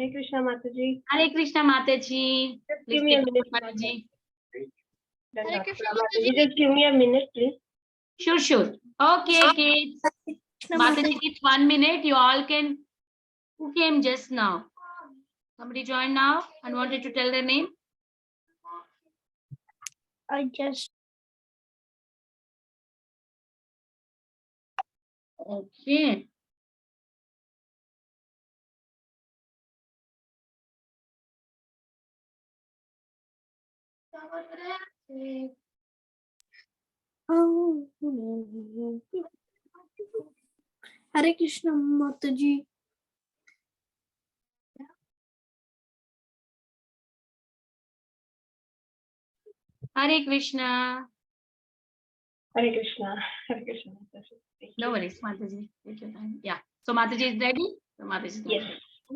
Hare Krishna Mataji. Hare Krishna Mataji. Just give me a minute, Mataji. Hare Krishna Mataji. Just give me a minute, please. Sure, sure. Okay, kids. Mataji, it's 1 minute. You all can. Who came just now? Somebody joined now and wanted to tell their name. I just. Okay. Hare Krishna Mataji. Hare Krishna. Hare Krishna. Hare Krishna. No worries, Mataji. Take your time. Yeah. So Mataji is ready? So Mataji is ready. Yes.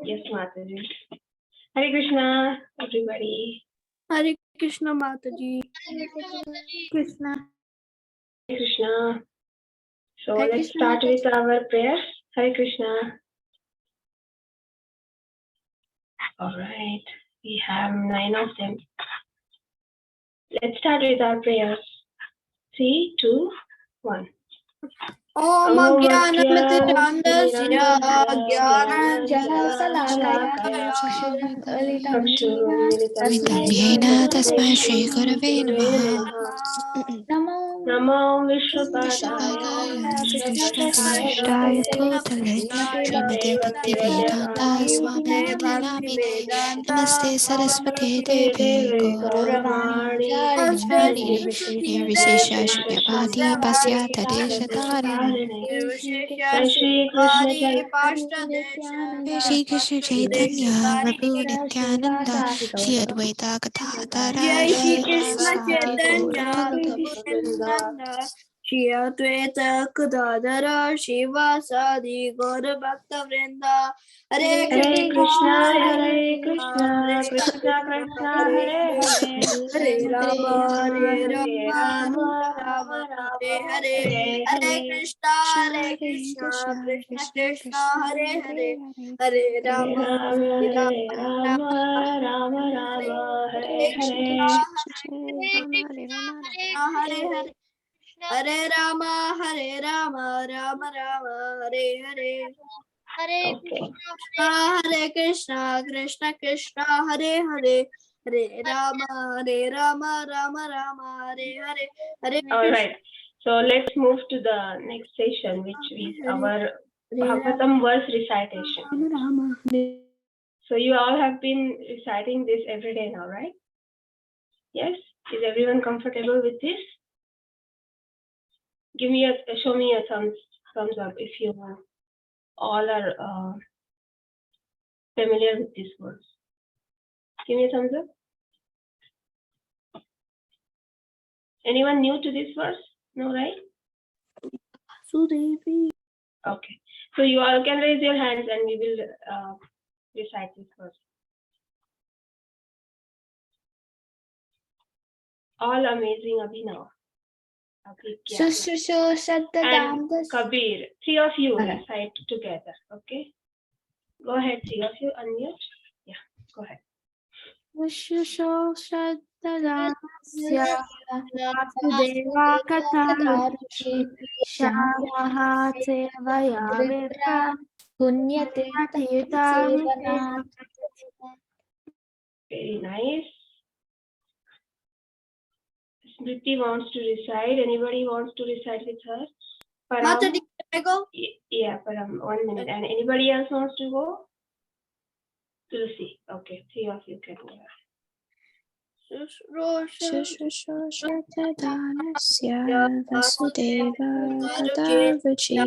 Yes, Mataji. Hare Krishna, everybody. Hare Krishna Mataji. Krishna. Hare Krishna. So Hare let's Krishna, start with our prayers. Hare Krishna. All right. We have 9 of them. Let's start with our prayers. 3, 2, 1. Om Jnanamatiramdasya Jnana Tasmai Shri Gurave Namaha. Namo Vishwapadaya Krishna Kashtaya Bhutale Srimate Bhaktivedanta Swami Niti Namine Namaste Saraswati Devi Gauravani Vishwani Nirvishesha Shunyavadi Pasya Tareshatarine Shri Shri Krishna Chaitanya Prabhu Nityananda Shri Advaita Gadadhara Shri Vasadi Gaura Bhakta Shri Advaita Gadadhara Shiva Sadi Gaura Bhakta Vrinda Hare Hare Krishna, Krishna Krishna, Hare Hare, Hare Rama, Hare Hare Rama, Rama, Rama Rama Hare Rama, Hare, Hare Krishna, Krishna Krishna, Hare Hare, Hare Rama, Hare Hare Rama, Rama, Rama Rama, Hare Hare. Hare Hare. Hare Rama, Hare Rama, Rama Rama, Hare Hare. Okay. Hare Krishna, Krishna Krishna, Hare Hare. Hare Rama, Rama Rama, Hare Hare. Hare All right. So let's move to the next session, which is our Bhagavatam verse recitation. Rama. So you all have been reciting this every day now, right? Yes? Is everyone comfortable with this? Show me a thumbs up if you all are familiar with this verse. Give me a thumbs up. Anyone new to this verse? No, right? Sudevi. Okay. So you all can raise your hands and we will recite this verse. All amazing Abhinav. And Kabir. 3 of you recite together. Okay. Go ahead, 3 of you. Unmute. Yeah, go ahead. Vasudeva Katharuchi Shamaha Sevaya Vipra Punyate Tirtha. Very nice. Smriti wants to recite. Anybody wants to recite with her? Param? Mataji, can I go? Yeah, Param. 1 minute. And anybody else wants to go? Tulsi. Okay, 3 of you can go. Shushrushoshatadanasya Vasudeva Katharuchi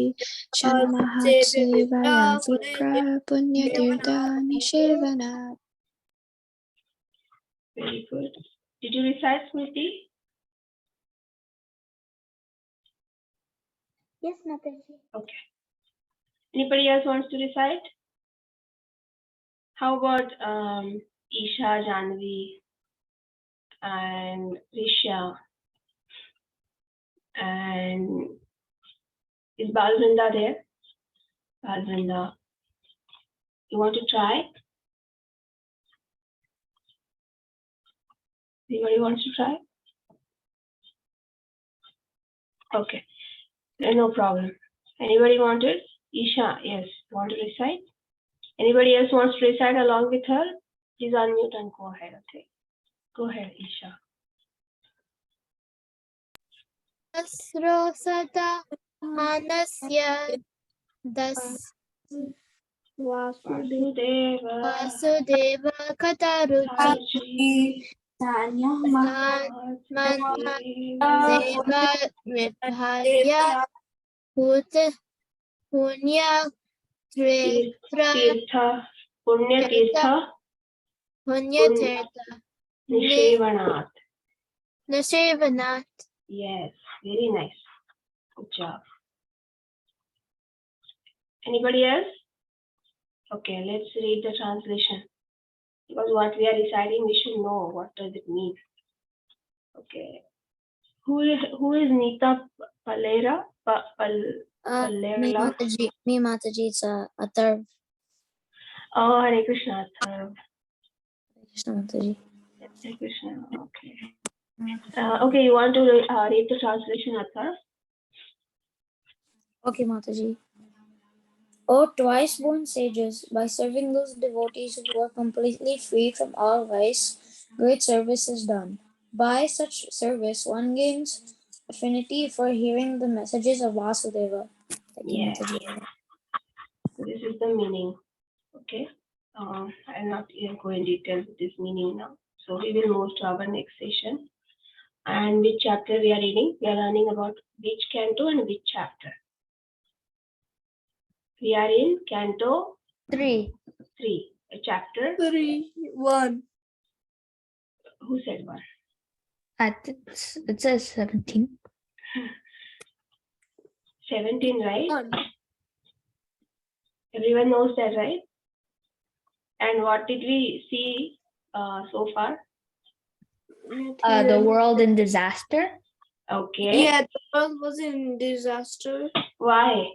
Shanmahatsevaya Vipra Punyatirtha Nishevana. Very good. Did you recite, Smriti? Yes, Mataji. Okay. Anybody else wants to recite? How about Isha, Janvi, and Risha, and is Vrinda there? Vrinda. You want to try? Anybody wants to try? Okay, no problem. Anybody wanted? Isha, yes, want to recite? Anybody else wants to recite along with her? Please unmute and go ahead, okay? Go ahead, Isha. Asrosata Manasya Das Vasudeva. Vasudeva Kataruchi Sachi. Manhadeva Vibhaya Punya Tritra Tirtha. Punya Tirtha. Punya Tirtha Nishevanat. Nishevanat. Yes, very nice. Good job. Anybody else? Okay, let's read the translation. Because what we are reciting, we should know what does it mean. Okay. Who is Nita Palera? Me Palera. Mataji, it's Atharv. Oh, Hare Krishna. Atharv. Krishna Mataji. Hare Krishna. Okay. Okay, you want to read the translation, Atharv? Okay, Mataji. O twice born sages, by serving those devotees who are completely free from all vice, great service is done. By such service, one gains affinity for hearing the messages of Vasudeva. Thank you, Yes. Mataji. So this is the meaning. Okay. I'll not go in detail with this meaning now. So we will move to our next session. And which chapter we are reading? We are learning about which canto and which chapter. We are in canto 3. 3, chapter. 3, 1. Who said 1? It says 17. 17, right? 1. Everyone knows that, right? And what did we see so far? The world in disaster. Okay. Yeah, the world was in disaster. Why?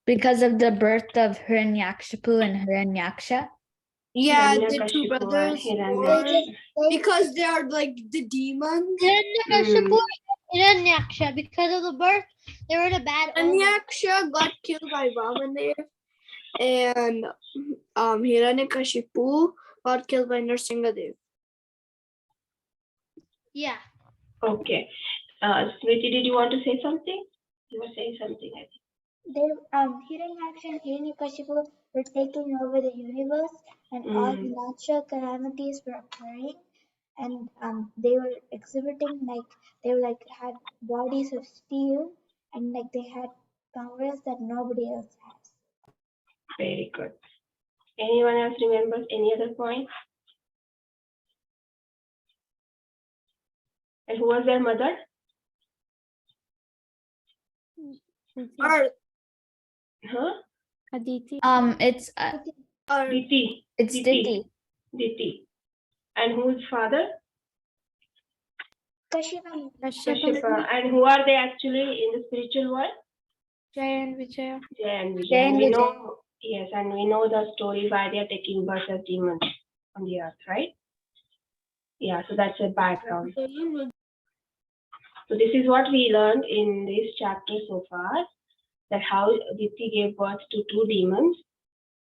Because of the birth of Hiranyakshipu and Hiranyaksha. Hiranyakashipu Yeah, the and two brothers. Hiranyaksha. Because they are like the demons. Mm. Hiranyaksha, because of the birth, they were in a bad omen. Hiranyaksha got killed by Vamadev, and Hiranyakashipu got killed by Nrsingadev. Yeah. Okay. Smriti, did you want to say something? You were saying something, I think. They Hiranyaksha and Hiranyakashipu were taking over the universe, and all the natural calamities were occurring, and they were exhibiting they were had bodies of steel, and they had powers that nobody else has. Very good. Anyone else remembers any other point? And who was their mother? Earth. Huh? Aditi. It's Diti. it's Diti. Diti. And whose father? Kashyapa. Kashyapa. And who are they actually in the spiritual world? Jaya and Vijaya. Jaya and Vijaya. Jaya and We Vijaya. know, yes, and we know the story why they are taking birth as demons on the earth, right? Yeah, so that's a background. So this is what we learned in this chapter so far, that how Diti gave birth to 2 demons,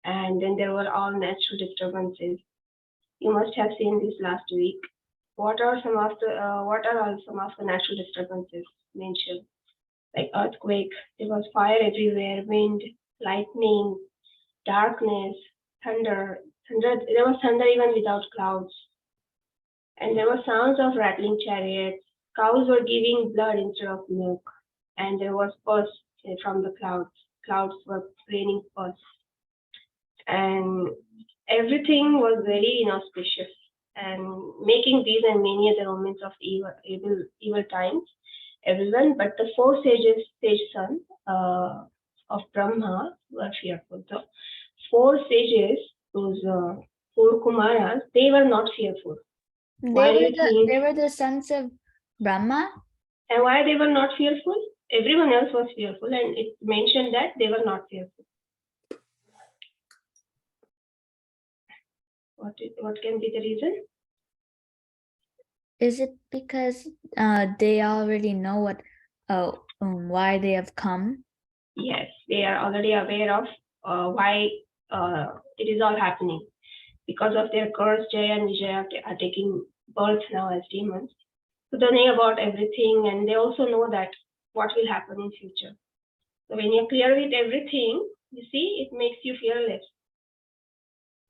and then there were all natural disturbances. You must have seen this last week. What are all some of the natural disturbances mentioned? Like earthquake, there was fire everywhere, wind, lightning, darkness, thunder. There was thunder even without clouds. And there were sounds of rattling chariots. Cows were giving blood instead of milk. And there was pus from the clouds. Clouds were raining pus. And everything was very inauspicious. And making these and many other moments of evil times, everyone but the 4 sages, sage son of Brahma, were fearful. So 4 sages, those 4 Kumaras, they were not fearful. Why do you think? They were the sons of Brahma. And why they were not fearful? Everyone else was fearful, and it mentioned that they were not fearful. What can be the reason? Is it because they already know what why they have come? Yes, they are already aware of why it is all happening. Because of their curse, Jaya and Vijaya are taking birth now as demons. So they know about everything, and they also know that what will happen in future. So when you're clear with everything, you see, it makes you fearless.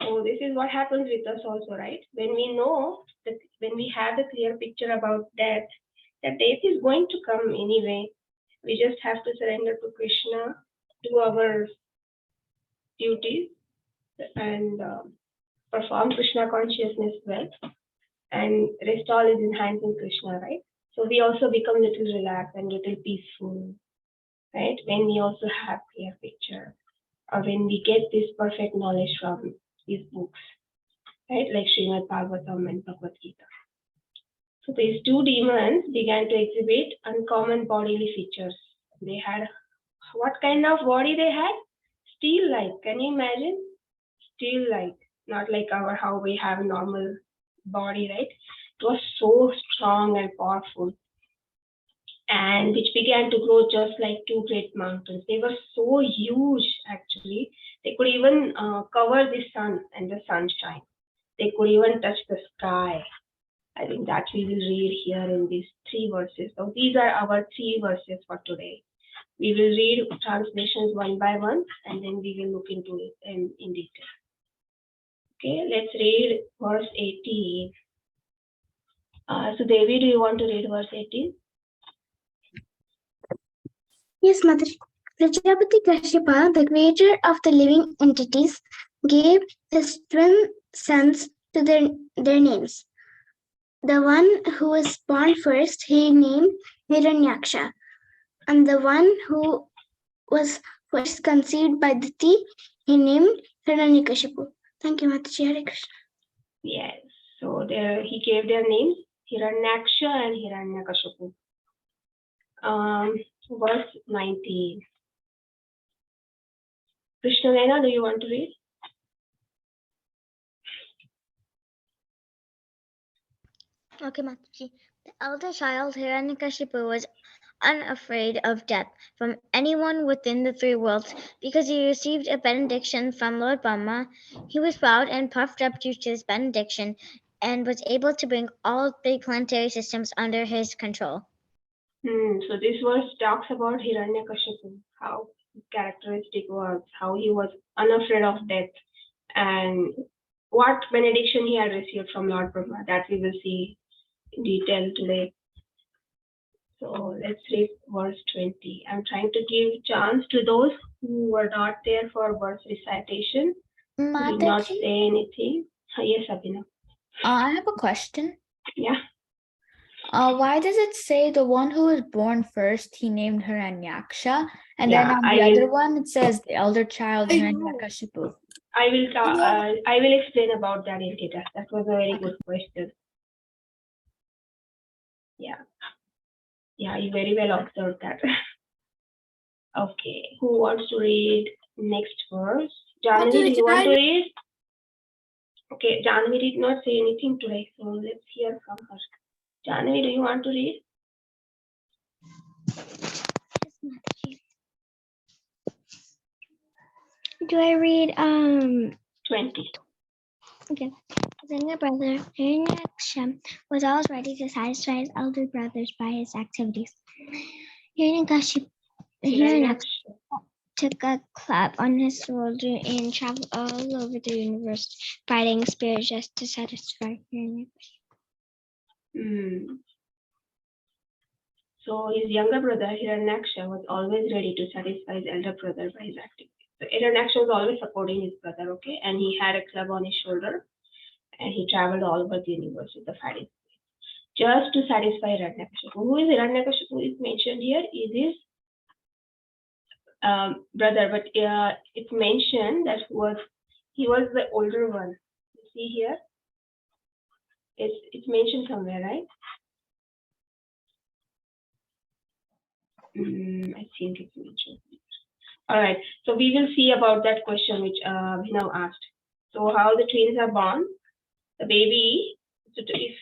So this is what happens with us also, right? When we know that, when we have the clear picture about death, that death is going to come anyway. We just have to surrender to Krishna, do our duties, and perform Krishna consciousness well, and rest all is in hands in Krishna, right? So we also become little relaxed and little peaceful, right? When we also have clear picture, or when we get this perfect knowledge from these books, right? Like Srimad Bhagavatam and Bhagavad Gita. So these two demons began to exhibit uncommon bodily features. They had, what kind of body they had? Steel-like. Can you imagine? Steel-like, not like our how we have normal body, right? It was so strong and powerful, and which began to grow just like two great mountains. They were so huge, actually. They could even cover the sun and the sunshine. They could even touch the sky. I think that we will read here in these three verses. So these are our three verses for today. We will read translations one by one, and then we will look into it in detail. Okay, let's read verse 18. So Devi, do you want to read verse 18? Yes, Mother. Prajapati Kashyapa, the creator of the living entities, gave his twin sons to their names. The one who was born first, he named Hiranyaksha, and the one who was first conceived by Diti, he named Hiranyakashipu. Thank you, Mataji. Hare Krishna. Yes. So there he gave their names, Hiranyaksha and Hiranyakashipu. Verse 19. Krishnavena, do you want to read? Okay, Mataji. The elder child Hiranyakashipu was unafraid of death from anyone within the three worlds because he received a benediction from Lord Brahma. He was proud and puffed up due to this benediction and was able to bring all three planetary systems under his control. So this verse talks about Hiranyakashipu, how his characteristic was, how he was unafraid of death, and what benediction he had received from Lord Brahma. That we will see in detail today. So let's read verse 20. I'm trying to give chance to those who were not there for verse recitation, who did not Mataji, say anything. Yes, Abhinav. I have a question. Yeah. Why does it say the one who was born first, he named Hiranyaksha, and Yeah, then on the other one it says the elder child Hiranyakashipu? I will explain about that in detail. That was a very good question. Yeah. Yeah, you very well observed that. Okay, who wants to read next verse? Janvi, do you want to read? Okay, Janvi did not say anything today, so let's hear from her. Janvi, do you want to read? Yes, Mataji. Do I read 20. Okay. His younger brother, Hiranyaksha, was always ready to satisfy his elder brothers by his activities. Hiranyaksha took a club on his shoulder and traveled all over the universe, fighting spirits just to satisfy Hiranyaksha. So his younger brother Hiranyaksha was always ready to satisfy his elder brother by his activities. So Hiranyaksha was always supporting his brother, okay, and he had a club on his shoulder, and he traveled all over the universe with the fighting just to satisfy Hiranyakashipu. Who is Hiranyakashipu is mentioned here is his brother, but it's mentioned that he was the older one. You see here, it's mentioned somewhere, right? I think it's mentioned. All right, so we will see about that question which we now asked. So how the twins are born? The baby So if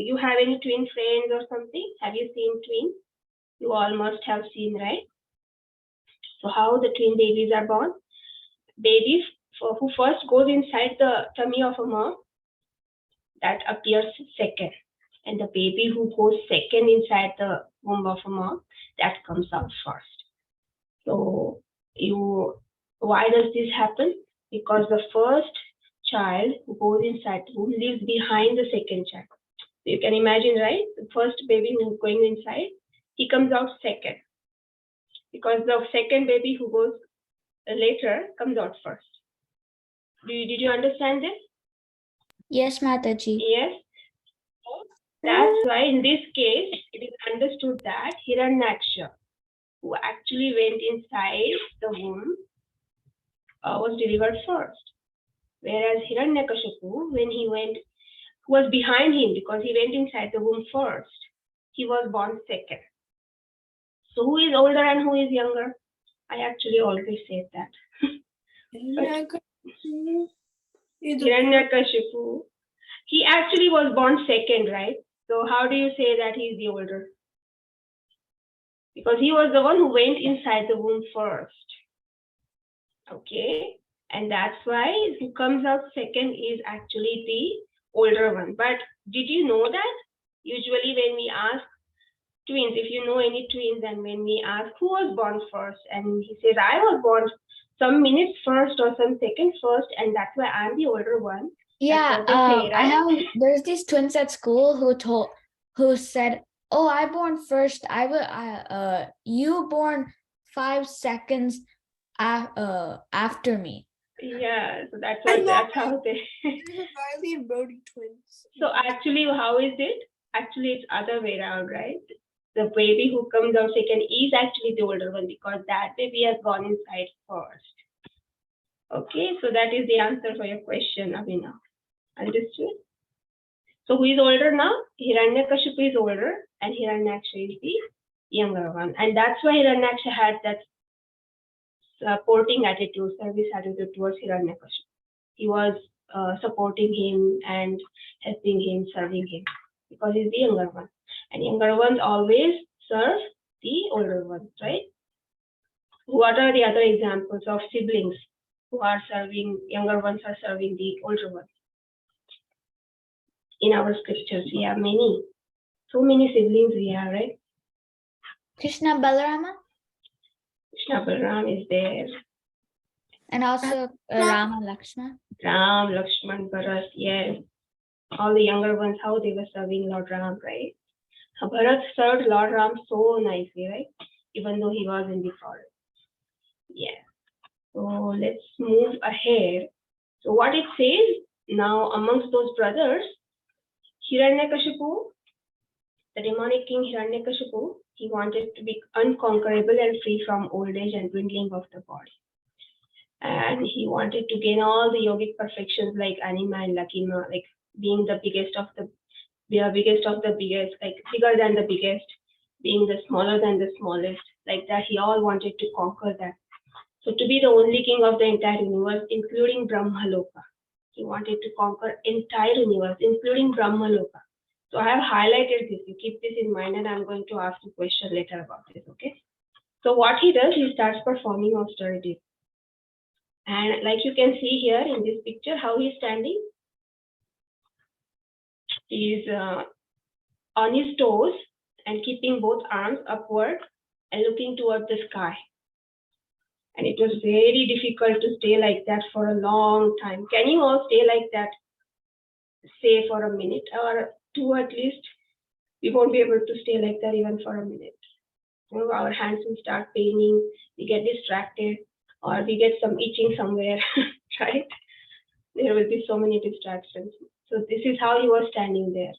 you have any twin friends or something, have you seen twins? You all must have seen, right? So how the twin babies are born? Babies who first goes inside the tummy of a mom, that appears second. And the baby who goes second inside the womb of a mom, that comes out first. So why does this happen? Because the first child who goes inside the womb lives behind the second child. So you can imagine, right? The first baby who is going inside, he comes out second. Because the second baby who goes later comes out first. Did you understand this? Yes, Mataji. Yes. That's why in this case, it is understood that Hiranyaksha, who actually went inside the womb, was delivered first. Whereas Hiranyakashipu, when he went, who was behind him because he went inside the womb first, he was born second. So who is older and who is younger? I actually always said that. Hiranyakashipu, he actually was born second, right? So how do you say that he is the older? Because he was the one who went inside the womb first. Okay, and that's why who comes out second is actually the older one. But did you know that usually when we ask twins, if you know any twins, and when we ask who was born first, and he says I was born some minutes first or some seconds first, and that's why I'm the older one. Yeah, what they say, I right? have. There's these twins at school who said, "Oh, I born first. You born 5 seconds after me." Yeah, so that's how they. Riley and Brody twins. So actually, how is it? Actually, it's other way around, right? The baby who comes out second is actually the older one because that baby has gone inside first. Okay, so that is the answer for your question, Abhinav. Understood? So who is older now? Hiranyakashipu is older and Hiranyaksha is the younger one. And that's why Hiranyaksha had that supporting attitude, service attitude towards Hiranyakashipu. He was supporting him and helping him, serving him, because he's the younger one. And younger ones always serve the older ones, right? What are the other examples of siblings who are serving, younger ones are serving the older ones? In our scriptures, we have many. So many siblings we have, right? Krishna Balarama Krishna Balaram is there. and also Rama Lakshmana. Ram, Lakshman, Bharat, yes. All the younger ones, how they were serving Lord Ram, right? Bharat served Lord Ram so nicely, right? Even though he was in the forest. Yeah. So let's move ahead. So what it says now amongst those brothers, Hiranyakashipu, the demonic king Hiranyakashipu, he wanted to be unconquerable and free from old age and dwindling of the body. And he wanted to gain all the yogic perfections like Anima and Lakima, like being the biggest of the biggest, like bigger than the biggest, being the smaller than the smallest, like that. He all wanted to conquer that. So to be the only king of the entire universe, including Brahmaloka. He wanted to conquer entire universe, including Brahmaloka. So I have highlighted this. You keep this in mind, and I'm going to ask a question later about this, okay? So what he does, he starts performing austerities. And like you can see here in this picture, how he's standing. He's on his toes and keeping both arms upward and looking toward the sky. And it was very difficult to stay like that for a long time. Can you all stay like that, say for a minute or two at least? We won't be able to stay like that even for a minute. You know, our hands will start paining, we get distracted, or we get some itching somewhere, right? There will be so many distractions. So this is how he was standing there.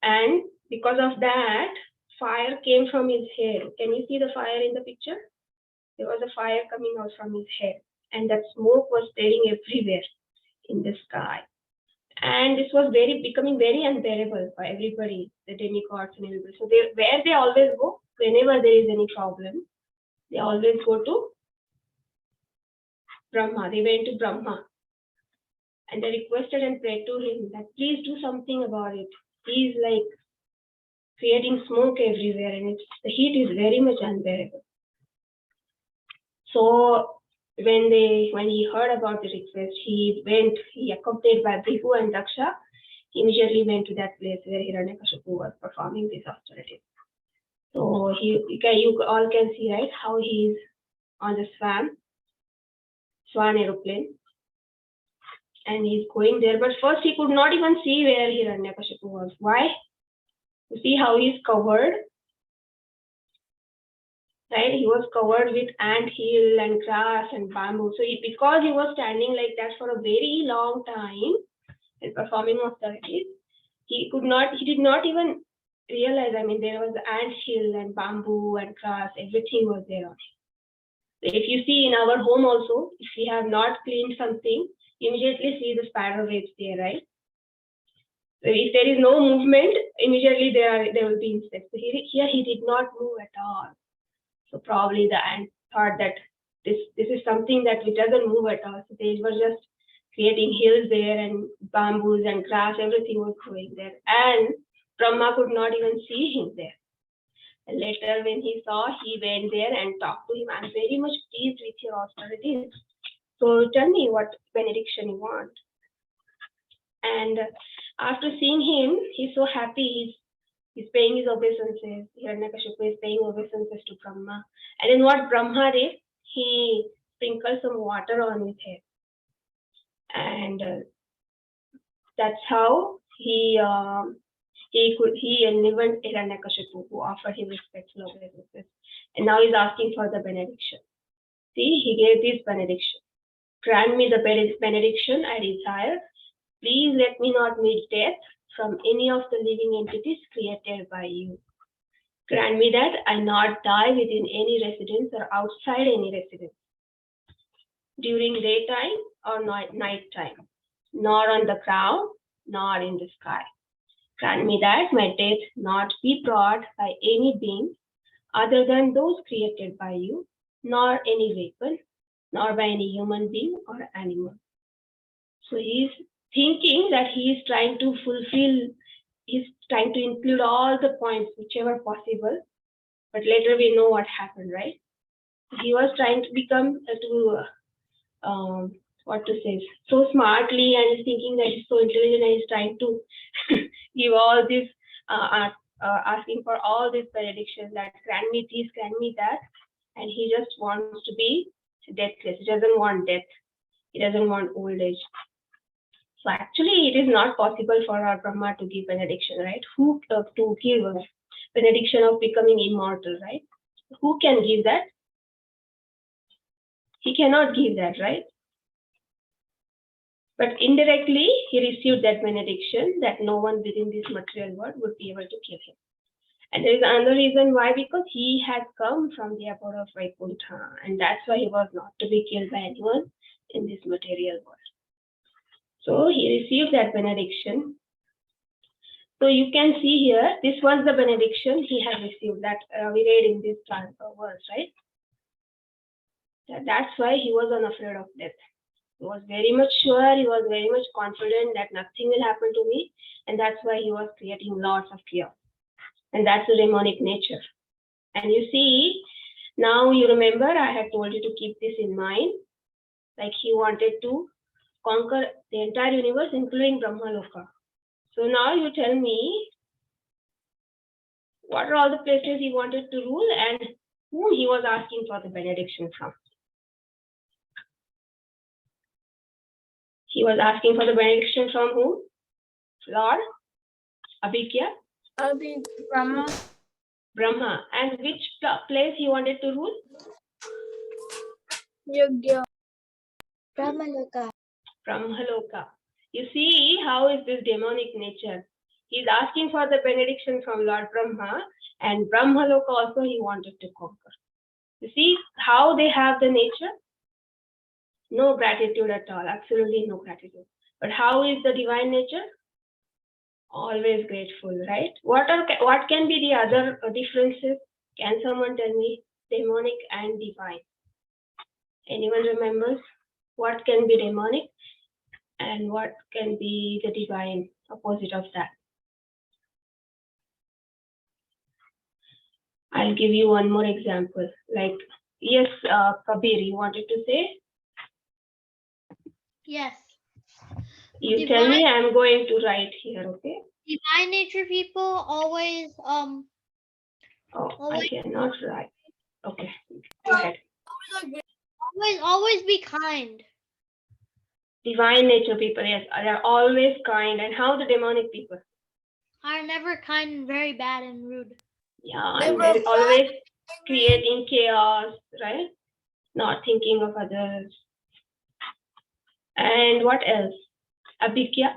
And because of that, fire came from his hair. Can you see the fire in the picture? There was a fire coming out from his head, and that smoke was spreading everywhere in the sky. And this was becoming very unbearable for everybody, the demigods and everybody. So where they always go, whenever there is any problem, they always go to Brahma. They went to Brahma. And they requested and prayed to him that please do something about it. He's like creating smoke everywhere, and the heat is very much unbearable. So when he heard about the request, he accompanied by Bhrigu and Daksha, he immediately went to that place where Hiranyakashipu was performing these austerities. So you all can see, right, how he's on the swan aeroplane, and he's going there. But first he could not even see where Hiranyakashipu was. Why? You see how he's covered, right? He was covered with ant hill and grass and bamboo. So because he was standing like that for a very long time and performing austerities, he did not even realize, I mean, there was ant hill and bamboo and grass, everything was there on him. If you see in our home also, if we have not cleaned something, you immediately see the spider webs there, right? So if there is no movement, immediately there will be insects. So here he did not move at all. So probably the ant thought that this is something that which doesn't move at all. So they were just creating hills there and bamboos and grass, everything was growing there. And Brahma could not even see him there. And later when he saw, he went there and talked to him. I'm very much pleased with your austerities. So tell me what benediction you want. And after seeing him, he's so happy. He's paying his obeisances. Hiranyakashipu is paying obeisances to Brahma. And then what Brahma did, he sprinkled some water on his head. And that's how he enlivened Hiranyakashipu, who offered him respectful obeisances. And now he's asking for the benediction. See, he gave this benediction. Grant me the benediction I desire. Please let me not meet death from any of the living entities created by you. Grant me that I not die within any residence or outside any residence, during daytime or night time, nor on the ground, nor in the sky. Grant me that my death not be brought by any being other than those created by you, nor any weapon, nor by any human being or animal. So he's thinking that he is trying to he's trying to include all the points, whichever possible. But later we know what happened, right? He was trying to become, so smartly, and he's thinking that he's so intelligent, and he's trying to give all this, asking for all these benedictions, that grant me this, grant me that. And he just wants to be deathless. He doesn't want death. He doesn't want old age. So actually, it is not possible for our Brahma to give benediction, right? Who to give a benediction of becoming immortal, right? Who can give that? He cannot give that, right? But indirectly, he received that benediction that no one within this material world would be able to kill him. And there is another reason why, because he had come from the abode of Vaikuntha, and that's why he was not to be killed by anyone in this material world. So he received that benediction. So you can see here, this was the benediction he had received that we read in this verse, right? That's why he was unafraid of death. He was very much sure, he was very much confident that nothing will happen to me, and that's why he was creating lots of chaos. And that's the demonic nature. And you see, now you remember I had told you to keep this in mind, like he wanted to conquer the entire universe, including Brahmaloka. So now you tell me, what are all the places he wanted to rule and whom he was asking for the benediction from? He was asking for the benediction from whom? Lord? Abhikya? Brahma. Brahma. And which place he wanted to rule? Yogya. Brahmaloka. Brahmaloka. You see how is this demonic nature? He's asking for the benediction from Lord Brahma, and Brahmaloka also he wanted to conquer. You see how they have the nature? No gratitude at all, absolutely no gratitude. But how is the divine nature? Always grateful, right? What can be the other differences? Can someone tell me? Demonic and divine. Anyone remembers? What can be demonic And what can be the divine opposite of that? I'll give you one more example. Like, yes, Kabir, you wanted to say? Yes. You tell me, I'm going to write here, okay? Divine nature people always Oh, I always cannot write. Okay, go ahead. always be kind. Divine nature people, yes, they're always kind. And how the demonic people? Are never kind and very bad and rude. Yeah, and they're always creating chaos, right? Not thinking of others. And what else? Abhikya,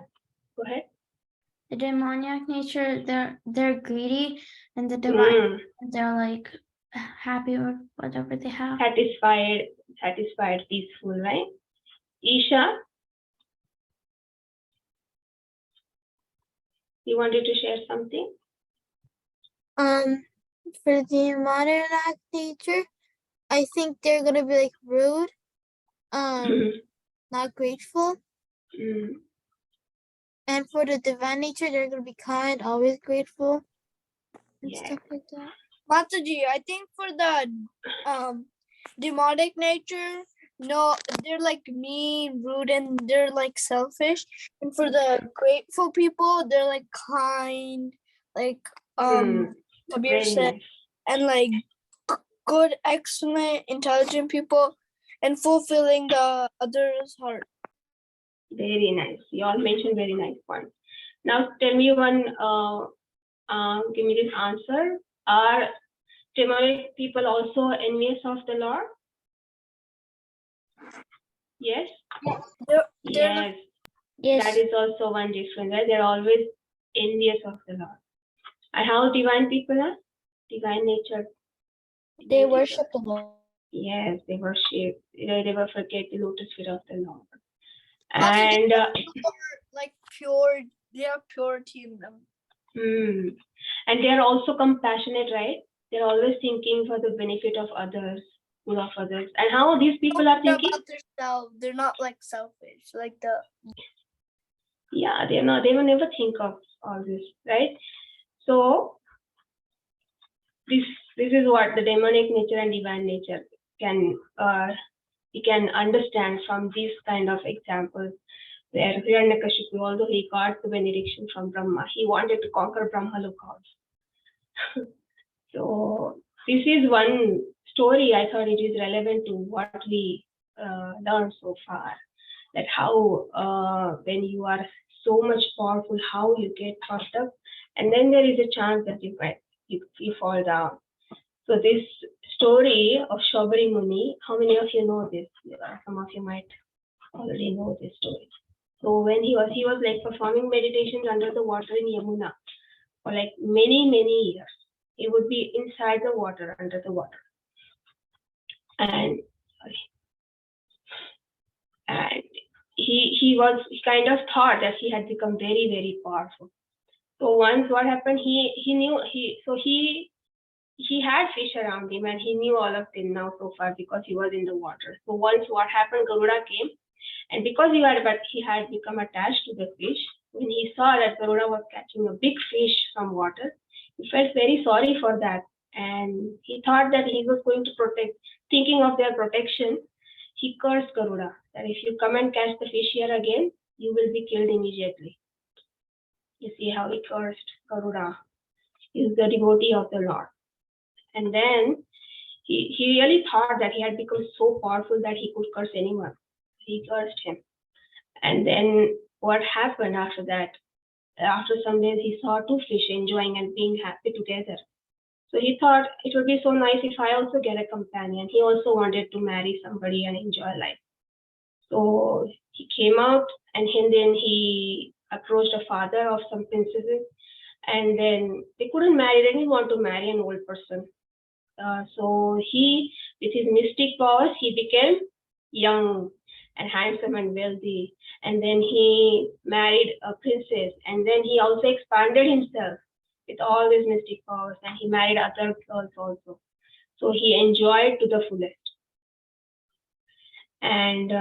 go ahead. The demoniac nature, they're greedy, and the divine, they're like happy with whatever they have. Satisfied, peaceful, right? Isha, you wanted to share something? For the demoniac nature, I think they're gonna be like rude, not grateful. And for the divine nature, they're gonna be kind, always grateful, and stuff like that. Mataji, I think for the demonic nature, no, they're like mean, rude, and they're like selfish. And for the grateful people, they're like kind, like Kabir said, and like good, excellent, intelligent people, and fulfilling the other's heart. Very nice. You all mentioned very nice points. Now tell me one, give me this answer. Are demonic people also envious of the Lord? Yes? Yes. Yes. That is also one difference, right? They're always envious of the Lord. And how divine people are? Divine nature. They worship the Lord. Yes, they worship. They never forget the lotus feet of the Lord. And like pure, they have purity in them. And they are also compassionate, right? They're always thinking for the benefit of others, good of others. And how these people are thinking? About themselves. They're not like selfish, like the. Yeah, they're not. They will never think of all this, right? So this is what the demonic nature and divine nature can we can understand from these kind of examples. Where Hiranyakashipu, although he got the benediction from Brahma, he wanted to conquer Brahma look also. So this is one story. I thought it is relevant to what we learned so far. That how when you are so much powerful, how you get puffed up, and then there is a chance that you fall down. So this story of Shobari Muni, how many of you know this? Some of you might already know this story. So when he was like performing meditations under the water in Yamuna for like many years. He would be inside the water, under the water, and he kind of thought that he had become very powerful. So once what happened, he had fish around him and he knew all of them now so far because he was in the water. So once what happened, Garuda came, and because he had become attached to the fish, when he saw that Garuda was catching a big fish from water, he felt very sorry for that, and he thought that he was going to protect, thinking of their protection, he cursed Garuda that if you come and catch the fish here again, you will be killed immediately. You see how he cursed Garuda. He is the devotee of the Lord. And then he really thought that he had become so powerful that he could curse anyone. He cursed him. And then what happened after that? After some days, he saw two fish enjoying and being happy together. So he thought it would be so nice if I also get a companion. He also wanted to marry somebody and enjoy life. So he came out, and then he approached a father of some princesses, and then they couldn't marry. They didn't want to marry an old person. So he, with his mystic powers, he became young and handsome and wealthy. And then he married a princess. And then he also expanded himself with all his mystic powers. And he married other girls also. So he enjoyed to the fullest. And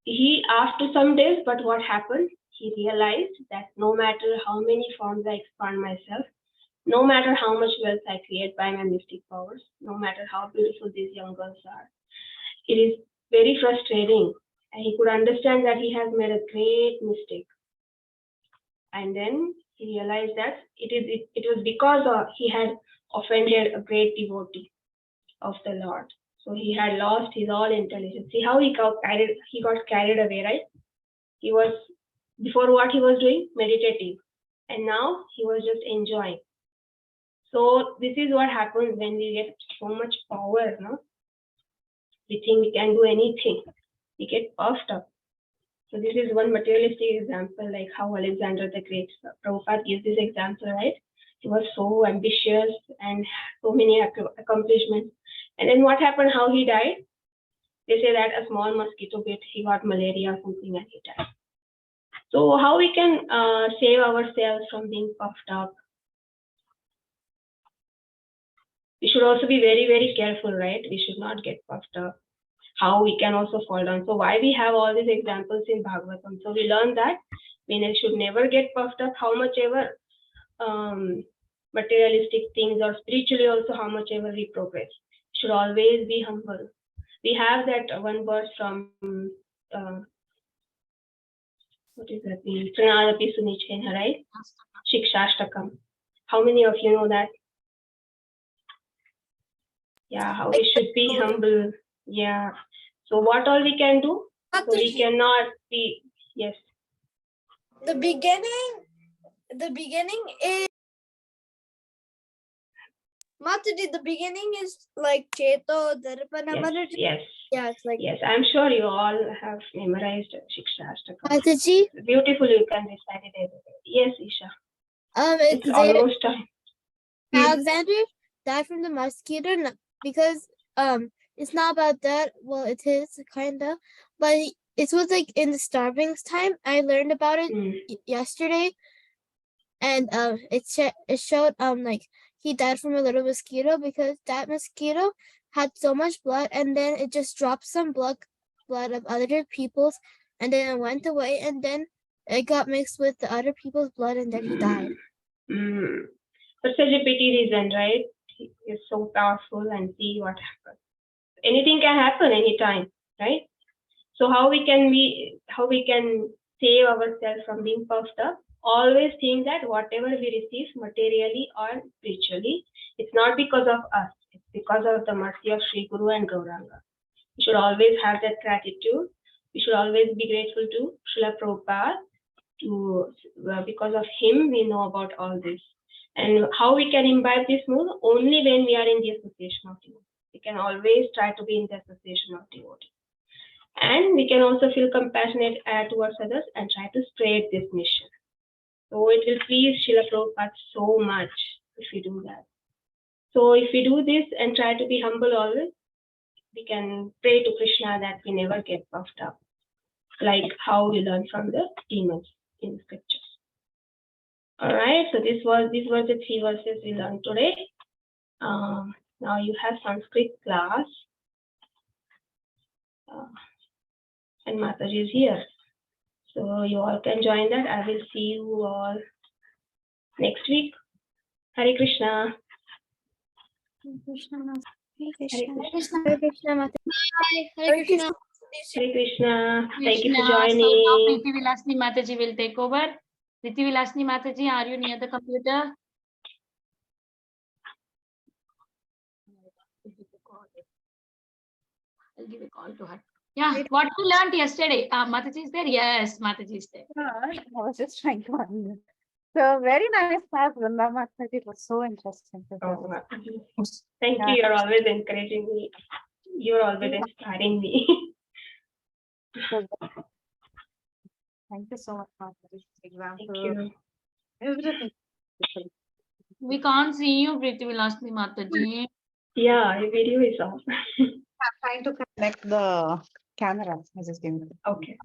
he, after some days, but what happened? He realized that no matter how many forms I expand myself, no matter how much wealth I create by my mystic powers, no matter how beautiful these young girls are, it is very frustrating. And he could understand that he has made a great mistake. And then he realized that it was because he had offended a great devotee of the Lord. So he had lost his all intelligence. See how he got carried away, right? He was, before what he was doing, meditative. And now he was just enjoying. So this is what happens when we get so much power, no? We think we can do anything. We get puffed up. So this is one materialistic example, like how Alexander the Great, Prabhupada gives this example, right? He was so ambitious and so many accomplishments. And then what happened, how he died? They say that a small mosquito bit, he got malaria or something and he died. So how we can save ourselves from being puffed up? We should also be very, very careful, right? We should not get puffed up. How we can also fall down. So why we have all these examples in Bhagavatam? So we learn that we should never get puffed up, how much ever materialistic things or spiritually also how much ever we progress. We should always be humble. We have that one verse from what is that mean? Pranadapi Sunichena, right? Shikshashtakam. How many of you know that? Yeah, how we should be humble. Yeah. So what all we can do? So we cannot be, yes. The beginning is Mataji, the beginning is like Cheto, Darpana, Yes. Yeah, it's like Yes, I'm sure you all have memorized Shikshashtakam. Mataji. Beautifully, you can recite it every day. Yes, Isha. It's It's almost time. Alexander died from the mosquito because it's not about that. Well, it is kinda, but it was like in the starving time. I learned about it yesterday, and it showed like he died from a little mosquito because that mosquito had so much blood, and then it just dropped some blood of other people's, and then it went away, and then it got mixed with the other people's blood, and then he died. But such a pity reason, right? He is so powerful, and see what happens. Anything can happen anytime, right? So how we can save ourselves from being puffed up? Always think that whatever we receive materially or spiritually, it's not because of us. It's because of the mercy of Sri Guru and Gauranga. We should always have that gratitude. We should always be grateful to Srila Prabhupada. Because of him, we know about all this. And how we can imbibe this mood? Only when we are in the association of devotees. We can always try to be in the association of devotees. And we can also feel compassionate towards others and try to spread this mission. So it will please Srila Prabhupada so much if we do that. So if we do this and try to be humble always, we can pray to Krishna that we never get puffed up, like how we learn from the demons in the scriptures. All right, so these were the 3 verses we learned today. Now you have Sanskrit class. And Mataji is here. So you all can join that. I will see you all next week. Hare Krishna. Hare Krishna. Hare Krishna. Hare Krishna, Bye. Hare Krishna. Hare Krishna. Thank you for Krishna. So now joining. Preethi Vilasini Mataji will take over. Preethi Vilasini Mataji, are you near the computer? I'll give a call to her. Yeah, what you learned yesterday? Mataji is there? Yes, Mataji is there. I was just trying to understand. So very nice class, Vrinda Mataji. It was so interesting. Oh, thank you. You're always encouraging me. You're always inspiring me. Thank you so much, Mataji. Example. Thank you. Everything. We can't see you, Preethi Vilasini Mataji. Yeah, your video is off. I'm trying to connect the camera. I just gave it. Okay.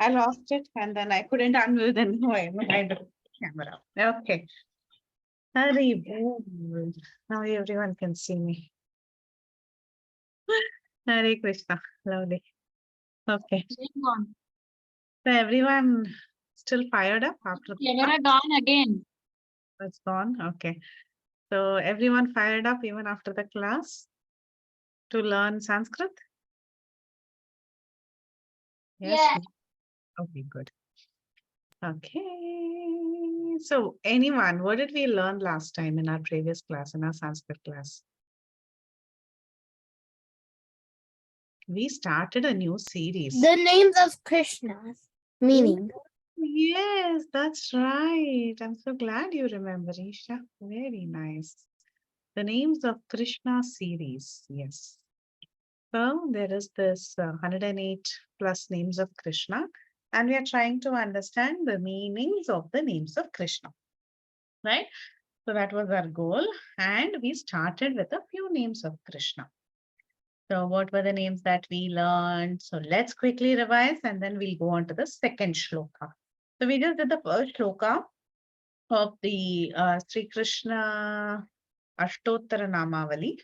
I lost it and then I couldn't unmute and I the camera. Okay. Hurry, boom. Now everyone can see me. Hare Krishna. Lovely. Okay. Going on. So everyone still fired up after Camera gone again. it's gone? Okay. So everyone fired up even after the class to learn Sanskrit? Yes. Yeah. Okay, good. Okay. So anyone, what did we learn last time in our previous class, in our Sanskrit class? We started a new series. The names of Krishna. Meaning. Yes, that's right. I'm so glad you remember, Isha. Very nice. The names of Krishna series. Yes. So there is this 108 plus names of Krishna, and we are trying to understand the meanings of the names of Krishna. Right? So that was our goal. And we started with a few names of Krishna. So what were the names that we learned? So let's quickly revise and then we'll go on to the second shloka. So we just did the first shloka of the Sri Krishna Ashtottara Namavali.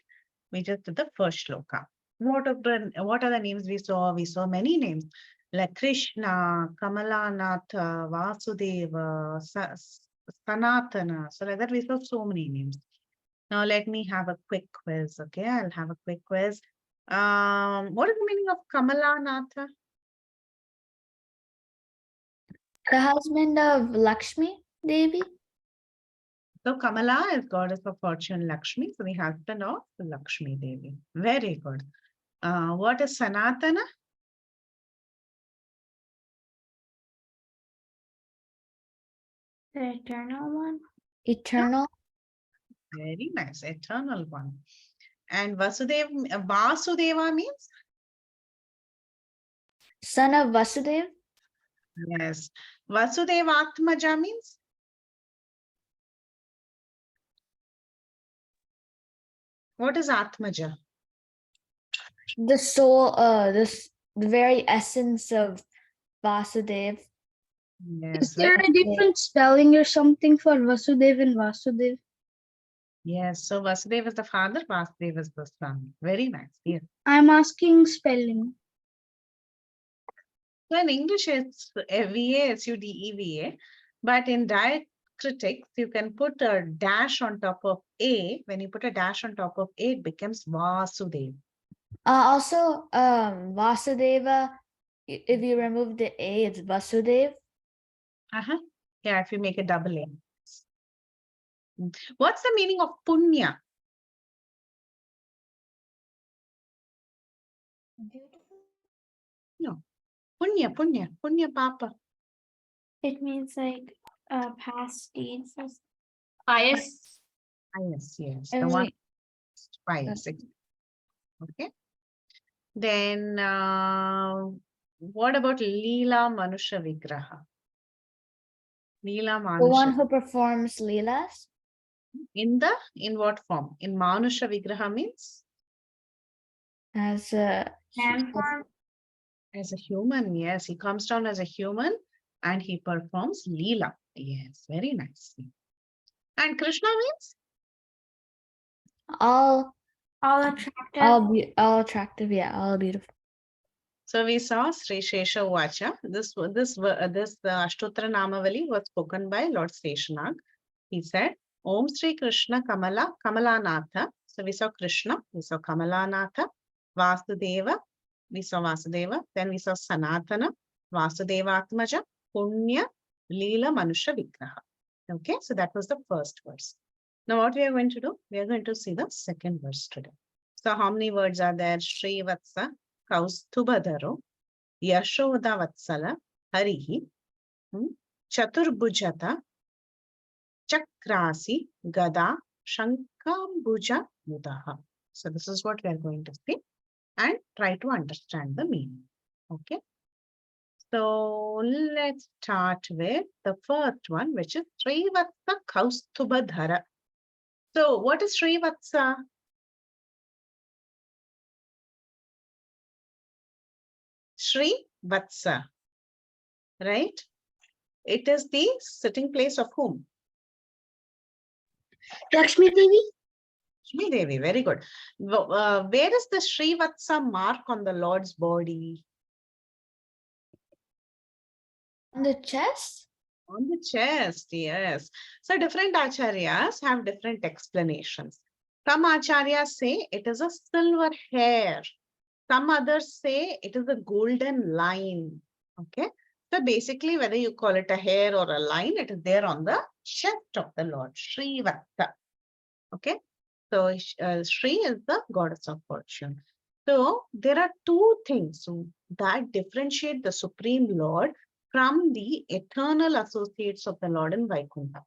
We just did the first shloka. What are the names we saw? We saw many names like Krishna, Kamalanatha, Vasudeva, Sanatana. So like that we saw so many names. Now let me have a quick quiz. Okay, I'll have a quick quiz. What is the meaning of Kamalanatha? The husband of Lakshmi Devi. So Kamala is goddess of fortune, Lakshmi. So the husband of Lakshmi Devi. Very good. What is Sanatana? The eternal one. Eternal. Very nice, eternal one. And Vasudeva means? Son of Vasudev. Yes. Vasudeva Atmaja means? What is Atmaja? The soul, the very essence of Vasudev. Yes. Is there a different spelling or something for Vasudev and Vasudev? Yes. So Vasudeva is the father, Vasudeva is the son. Very nice. Yes. I'm asking spelling. So in English, it's VASUDEVA, but in diacritics, you can put a dash on top of A. When you put a dash on top of A, it becomes Vasudev. Also, Vasudeva, if you remove the A, it's Vasudev. Yeah, if you make a double A. What's the meaning of Punya? Beautiful. No. Punya Papa. It means like past deeds. Pious. Yes. And The one we- pious. Okay. Then what about Leela Manusha Vigraha? Leela The one Manusha. who performs Leelas. In what form? In Manusha Vigraha means? As a Man form. As a human, yes. He comes down as a human and he performs Leela. Yes, very nice. And Krishna means? all attractive. all attractive, yeah, all beautiful. So we saw Sri Shesha Vacha. This Ashtottara Namavali was spoken by Lord Seshanag. He said, Om Sri Krishna Kamalanatha. So we saw Krishna, we saw Kamalanatha, Vasudeva, we saw Vasudeva, then we saw Sanatana, Vasudeva Atmaja, Punya, Leela Manusha Vigraha. Okay, so that was the first verse. Now what we are going to do? We are going to see the second verse today. So how many words are there? Shri Vatsa, Kaustubhadharo, Yashoda Vatsala, Harihi, Chaturbhujata, Chakrasi, Gada, Shankambuja, Mudaha. So this is what we are going to see and try to understand the meaning. Okay. So let's start with the first one, which is Srivatsa Kaustubhadhara. So what is Srivatsa? Sri Vatsa, right? It is the sitting place of whom? Lakshmi Devi? Lakshmi Devi, very good. Where is the Srivatsa mark on the Lord's body? The chest? On the chest, yes. So different acharyas have different explanations. Some acharyas say it is a silver hair. Some others say it is a golden line. Okay. So basically, whether you call it a hair or a line, it is there on the chest of the Lord, Sri Vatsa. Okay. So Sri is the goddess of fortune. So there are two things that differentiate the Supreme Lord from the eternal associates of the Lord in Vaikuntha.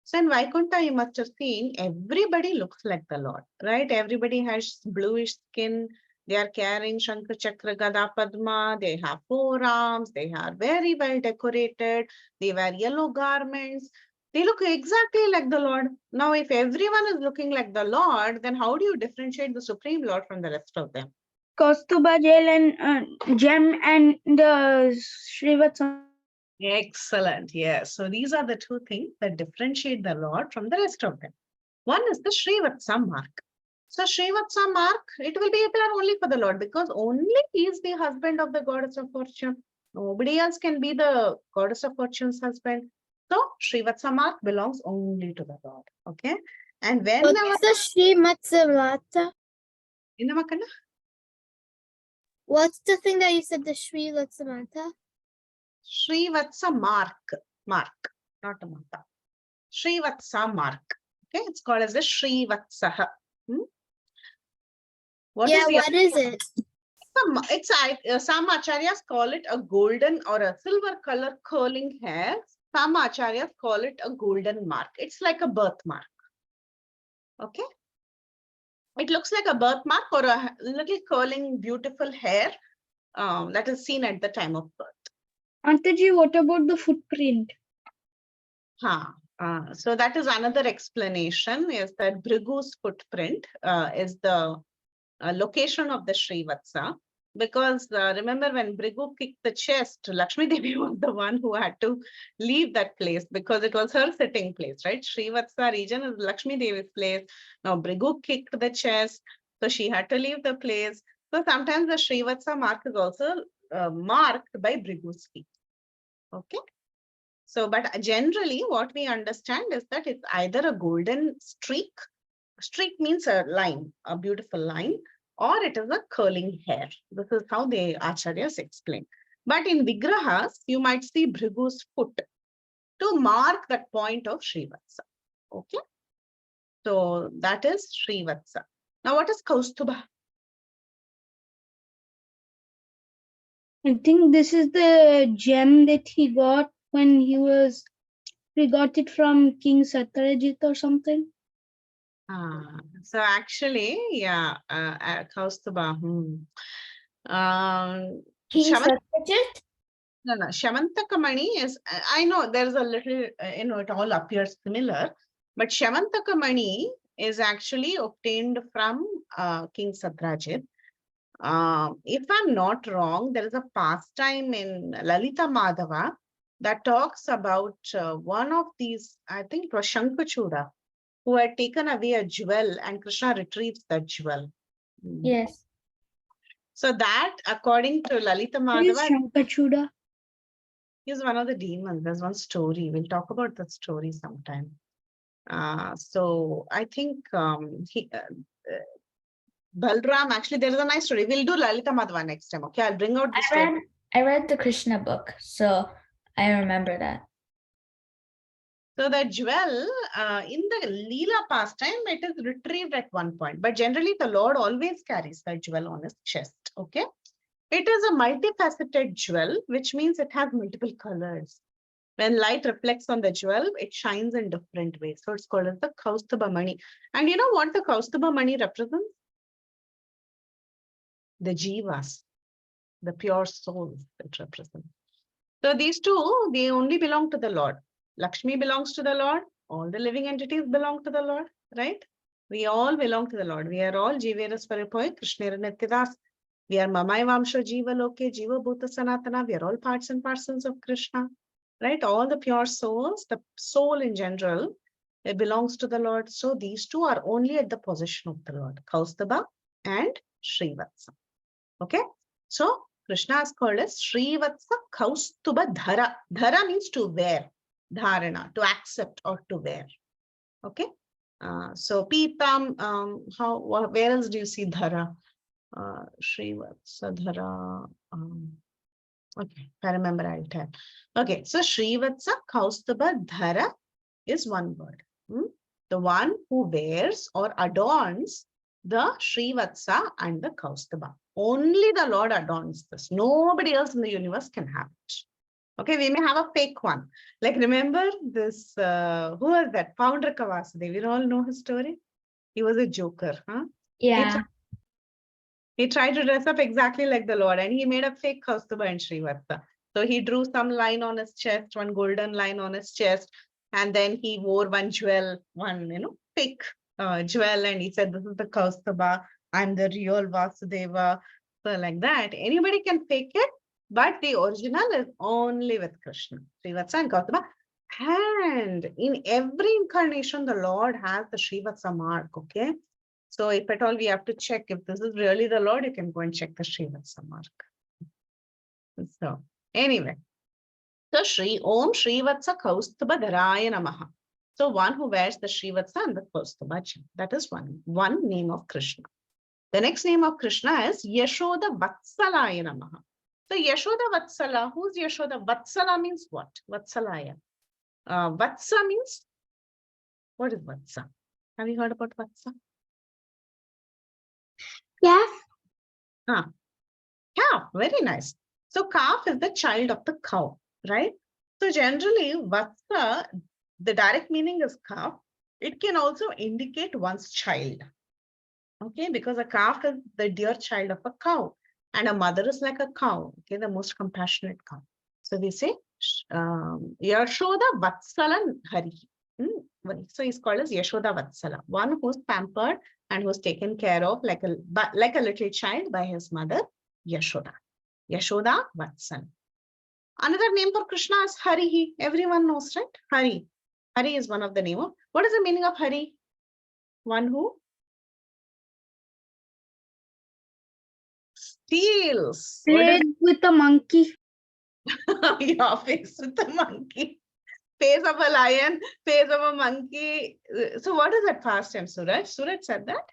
So in Vaikuntha, you must have seen everybody looks like the Lord, right? Everybody has bluish skin. They are carrying Shankha Chakra Gada Padma. They have forearms. They are very well decorated. They wear yellow garments. They look exactly like the Lord. Now, if everyone is looking like the Lord, then how do you differentiate the Supreme Lord from the rest of them? Kaustuba gel and gem and the Srivatsa. Excellent. Yes. So these are the two things that differentiate the Lord from the rest of them. One is the Srivatsa mark. So Srivatsa mark, it will be applied only for the Lord because only he is the husband of the goddess of fortune. Nobody else can be the goddess of fortune's husband. So Srivatsa mark belongs only to the Lord. Okay. And when What's the Srivatsa? in the Makana? What's the thing that you said, the Sri Vatsamata? Srivatsa mark, not a mata. Srivatsa mark. Okay, it's called as the Srivatsaha. What is it? Some acharyas call it a golden or a silver color curling hair. Some acharyas call it a golden mark. It's like a birthmark. Okay. It looks like a birthmark or a little curling, beautiful hair that is seen at the time of birth. Antaji, what about the footprint? So that is another explanation, is that Bhrigu's footprint is the location of the Srivatsa. Because remember when Bhrigu kicked the chest, Lakshmi Devi was the one who had to leave that place because it was her sitting place, right? Srivatsa region is Lakshmi Devi's place. Now Bhrigu kicked the chest, so she had to leave the place. So sometimes the Srivatsa mark is also marked by Bhrigu's feet. Okay. So, but generally what we understand is that it's either a golden streak. Streak means a line, a beautiful line, or it is a curling hair. This is how the acharyas explain. But in Vigrahas, you might see Bhrigu's foot to mark that point of Srivatsa. Okay. So that is Srivatsa. Now what is Kaustuba? I think this is the gem that he got when he got it from King Satyajit or something. So actually, yeah, Kaustuba. King Satyajit? No, Shamantakamani is, I know there's a little, it all appears similar, but Shamantakamani is actually obtained from King Satyajit. If I'm not wrong, there is a pastime in Lalita Madhava that talks about one of these, I think it was Shankachuda, who had taken away a jewel and Krishna retrieves that jewel. Yes. So that, according to Lalita Madhava, Shankachuda? He's one of the demons. There's one story. We'll talk about that story sometime. So I think Balram, actually, there is a nice story. We'll do Lalita Madhava next time. Okay, I'll bring out the story. I read the Krishna book, so I remember that. So the jewel in the Leela pastime, it is retrieved at one point. But generally, the Lord always carries that jewel on his chest. Okay. It is a multifaceted jewel, which means it has multiple colors. When light reflects on the jewel, it shines in different ways. So it's called as the Kaustuba Mani. And you know what the Kaustuba Mani represents? The Jivas, the pure souls it represents. So these two, they only belong to the Lord. Lakshmi belongs to the Lord. All the living entities belong to the Lord, right? We all belong to the Lord. We are all Jiveras Paripoi, Krishnera Nityadas. We are Mamai Vamsha Jiva Loke, Jiva Bhuta Sanatana. We are all parts and parcels of Krishna, right? All the pure souls, the soul in general, it belongs to the Lord. So these two are only at the possession of the Lord, Kaustubha and Srivatsa. Okay. So Krishna is called as Srivatsa Kaustuba Dhara. Dhara means to wear. Dharana, to accept or to wear. Okay. So Pitam, where else do you see Dhara? Srivatsa Dhara. Okay, if I remember, I'll tell. Okay, so Srivatsa Kaustuba Dhara is one word. The one who wears or adorns the Srivatsa and the Kaustuba. Only the Lord adorns this. Nobody else in the universe can have it. Okay, we may have a fake one. Like, remember this, who was that? Poundraka Vasudeva. We all know his story. He was a joker. Huh? Yeah. He tried to dress up exactly like the Lord, and he made a fake Kaustuba and Srivatsa. So he drew some line on his chest, one golden line on his chest, and then he wore one jewel, one, fake jewel, and he said, this is the Kaustuba, I'm the real Vasudeva. So like that, anybody can fake it, but the original is only with Krishna, Srivatsa and Kaustuba. And in every incarnation, the Lord has the Srivatsa mark, okay? So if at all we have to check if this is really the Lord, you can go and check the Srivatsa mark. So anyway, so Om Srivatsa Kaustuba Dharaya Namaha. So one who wears the Srivatsa and the Kaustuba, that is one name of Krishna. The next name of Krishna is Yashoda Vatsalaya Namaha. So Yashoda Vatsala, who's Yashoda? Vatsala means what? Vatsalaya. Vatsa means, what is Vatsa? Have you heard about Vatsa? Calf. Calf, very nice. So calf is the child of the cow, right? So generally, Vatsa, the direct meaning is calf. It can also indicate one's child. Okay, because a calf is the dear child of a cow, and a mother is like a cow, okay, the most compassionate cow. So we say, Yashoda Vatsalan Hari. So he's called as Yashoda Vatsala, one who's pampered and who's taken care of like a little child by his mother, Yashoda. Yashoda Vatsala. Another name for Krishna is Hari. Everyone knows, right? Hari. Hari is one of the names. What is the meaning of Hari? One who steals. Played with a monkey. Yeah, face with a monkey. Face of a lion, face of a monkey. So what is that past tense, Suraj? Suraj said that?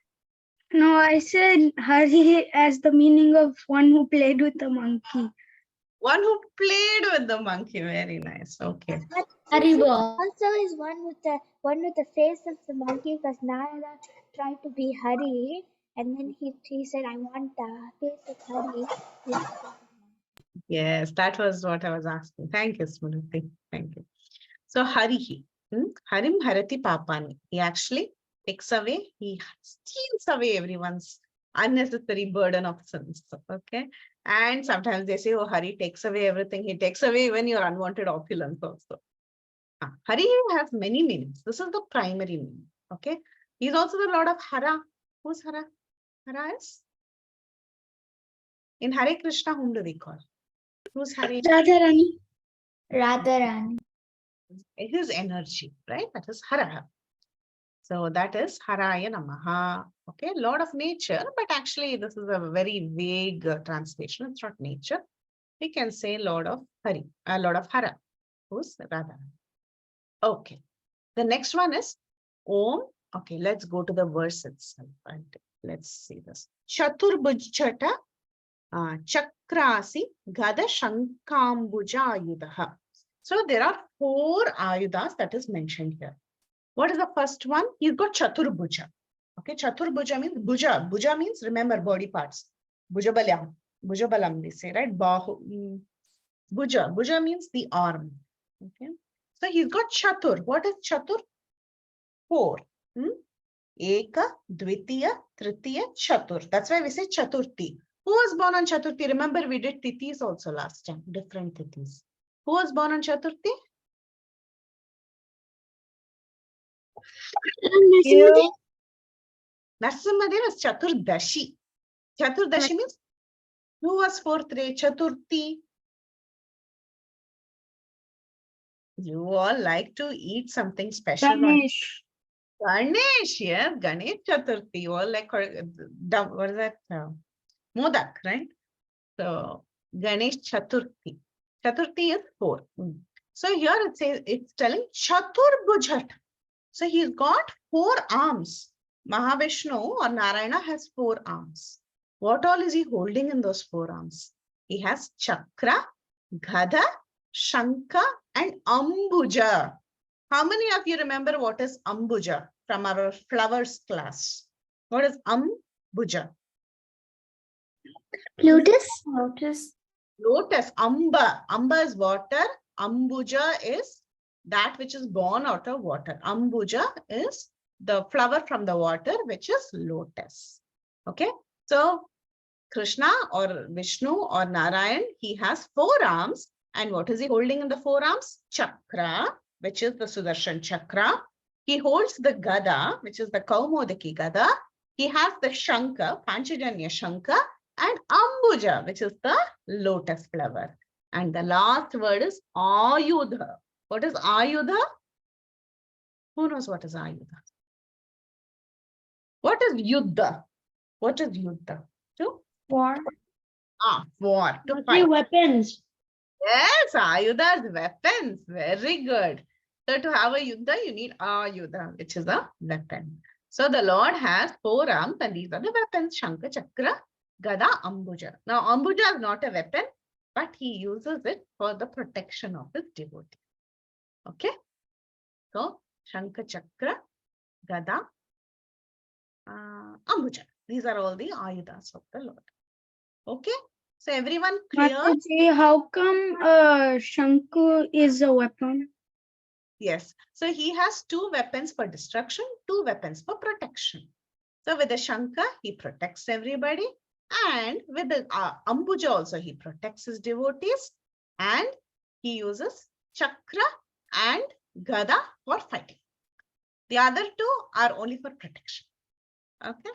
No, I said Hari as the meaning of one who played with a monkey. One who played with the monkey. Very nice. Okay. Haribo also is one with the face of the monkey, because Narada tried to be Hari, and then he said, I want the face of Hari. Yes, that was what I was asking. Thank you, Smriti. Thank you. So Harihi. Harim Harati Papani. He actually takes away, he steals away everyone's unnecessary burden of sins. Okay. And sometimes they say, oh, Hari takes away everything. He takes away even your unwanted opulence also. Hari has many meanings. This is the primary meaning. Okay. He's also the Lord of Hara. Who's Hara? Hara is? In Hare Krishna, whom do we call? Who's Hari? Radharani. Radharani. His energy, right? That is Hara. So that is Haraya Namaha. Okay, Lord of nature, but actually this is a very vague translation. It's not nature. We can say Lord of Hari, Lord of Hara, who's Radha. Okay, the next one is Om. Okay, let's go to the verse itself and let's see this. Chaturbhujchata Chakrasi Gada Shankambuja Ayudaha. So there are 4 Ayudas that is mentioned here. What is the first one? He's got Chaturbhuja. Okay, Chaturbhuja means Bhuja. Bhuja means, remember, body parts. Bhujabalam. Bhujabalam, they say, right? Bahu. Bhuja. Bhuja means the arm. Okay. So he's got Chatur. What is Chatur? 4. Eka, Dvitiya, Tritiya, Chatur. That's why we say Chaturthi. Who was born on Chaturthi? Remember, we did Tithis also last time, different Tithis. Who was born on Chaturthi? Narasimhadev is Chaturdashi. Chaturdashi means who was 4th day? Chaturthi. You all like to eat something special. Ganesh. Ganesh, yes, Ganesh Chaturthi. You all like, what is that? Modak, right? So Ganesh Chaturthi. Chaturthi is 4. So here it says, it's telling Chaturbhujat. So he's got 4 arms. Mahavishnu or Narayana has 4 arms. What all is he holding in those 4 arms? He has Chakra, Gada, Shankha and Ambuja. How many of you remember what is Ambuja from our flowers class? What is Ambuja? Lotus. Lotus. Lotus, Amba. Amba is water. Ambuja is that which is born out of water. Ambuja is the flower from the water, which is lotus. Okay. So Krishna or Vishnu or Narayan, he has 4 arms. And what is he holding in the 4 arms? Chakra, which is the Sudarshan Chakra. He holds the Gada, which is the Kaumodaki Gada. He has the Shankha, Panchajanya Shankha, and Ambuja, which is the lotus flower. And the last word is Ayudha. What is Ayudha? Who knows what is Ayudha? What is Yuddha? What is Yuddha? To? War. War. To Three fight. weapons. Yes, Ayudha is weapons. Very good. So to have a Yuddha, you need Ayudha, which is a weapon. So the Lord has 4 arms and these are the weapons. Shankha, Chakra, Gada, Ambuja. Now Ambuja is not a weapon, but he uses it for the protection of his devotee. Okay. So Shankha, Chakra, Gada, Ambuja. These are all the Ayudas of the Lord. Okay. So everyone clear? Mataji, how come Shanku is a weapon? Yes. So he has 2 weapons for destruction, 2 weapons for protection. So with the Shankha, he protects everybody. And with the Ambuja also, he protects his devotees. And he uses Chakra and Gada for fighting. The other 2 are only for protection. Okay.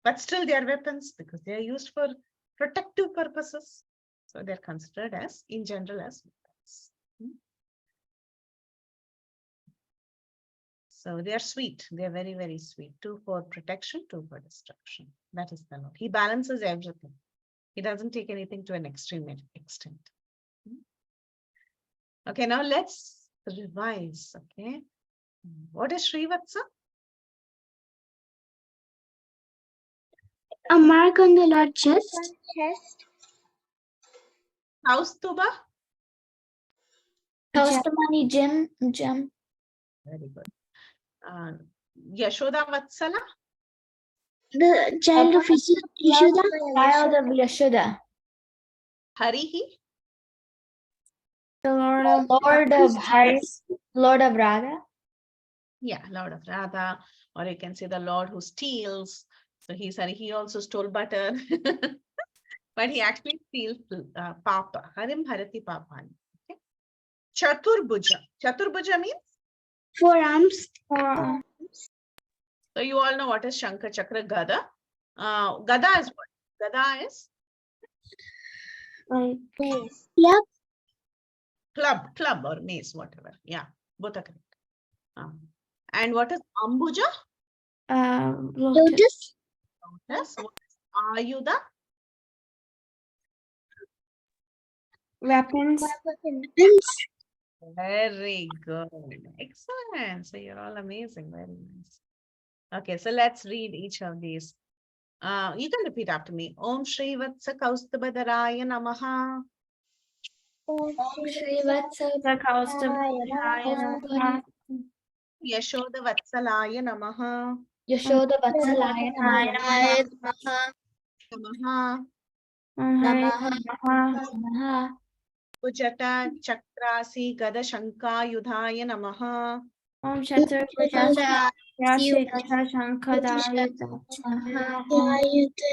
But still they are weapons because they are used for protective purposes. So they're considered as, in general, as weapons. So they are sweet. They are very, very sweet. 2 for protection, 2 for destruction. That is the Lord. He balances everything. He doesn't take anything to an extreme extent. Okay, now let's revise. Okay. What is Srivatsa? A mark on the Lord's chest. Kaustuba? Kaustamani gem. Very good. Yashoda Vatsala? The child of Yashoda. Child of Yashoda. Harihi? The Lord of Hearts. Lord of Radha. Yeah, Lord of Radha. Or you can say the Lord who steals. So he also stole butter. But he actually steals Papa. Harim Harati Papani. Okay. Chaturbuja. Chaturbuja means? 4 arms. So you all know what is Shankha, Chakra, Gada. Gada is what? Gada is? Club or mace, whatever. Yeah, both are correct. And what is Ambuja? Lotus. Lotus. What is Ayudha? Weapons. Very good. Excellent. So you're all amazing. Very nice. Okay, so let's read each of these. You can repeat after me. Om Shri Vatsa Kaustubhadaraya Namaha. Om Shri Vatsa Kaustubhadaraya Namaha. Yashoda Vatsalaya Namaha. Yashoda Vatsalaya Namaha. Namaha. Ujata Chakrasi Gada Shankayudhaya Namaha. Om Chaturbuja Shankadaya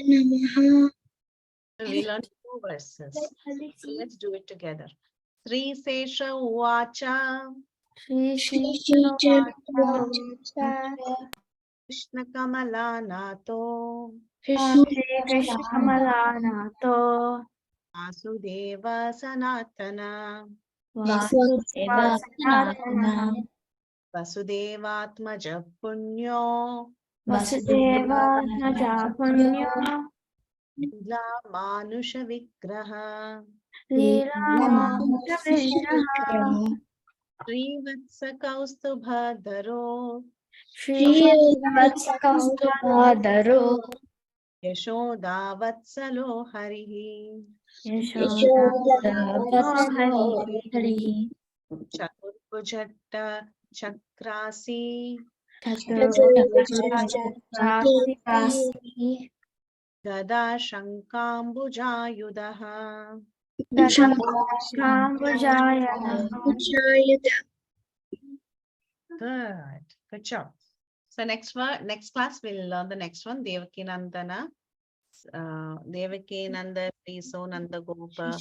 Namaha. We learn 2 verses. So let's do it together. Sri Sesha Uvacha. Krishna Kamala Nato. Krishna Kamalanato. Vasudeva Sanatana. Vasudeva Sanatana. Vasudevatmaja Punyo. Vasudeva Naja Punyo. Manusha Vigraha. श्रीवत्सकौस्तुभधरो श्रीवत्सकौस्तुभधरो यशोदावत्सलो हरिः यशोदावत्सलो हरिः चतुर्भुजट्ट चक्रासि चतुर्भुजचक्रासि गदा शङ्काम्बुजायुधः Good job. So next class we'll learn the next one. Devakinandana, Devakinanda, Priso, Nanda Gopa,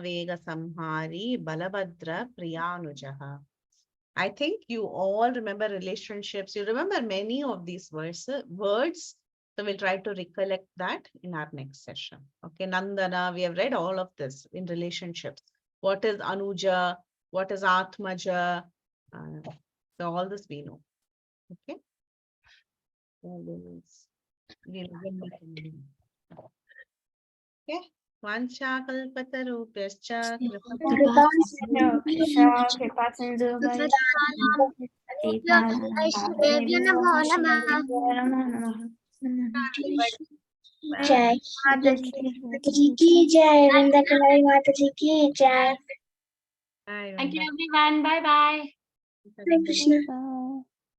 Vega Samhari, Balabhadra, Priyanujaha. I think you all remember relationships. You remember many of these words. So we'll try to recollect that in our next session. Okay, Nandana, we have read all of this in relationships. What is Anuja? What is Atmaja? So all this we know. Okay. Okay. Vancha kalpatarupyascha जय माताजी की जय वृंदा कुमारी माताजी की जय Thank you, everyone. Bye bye. Hare Krishna.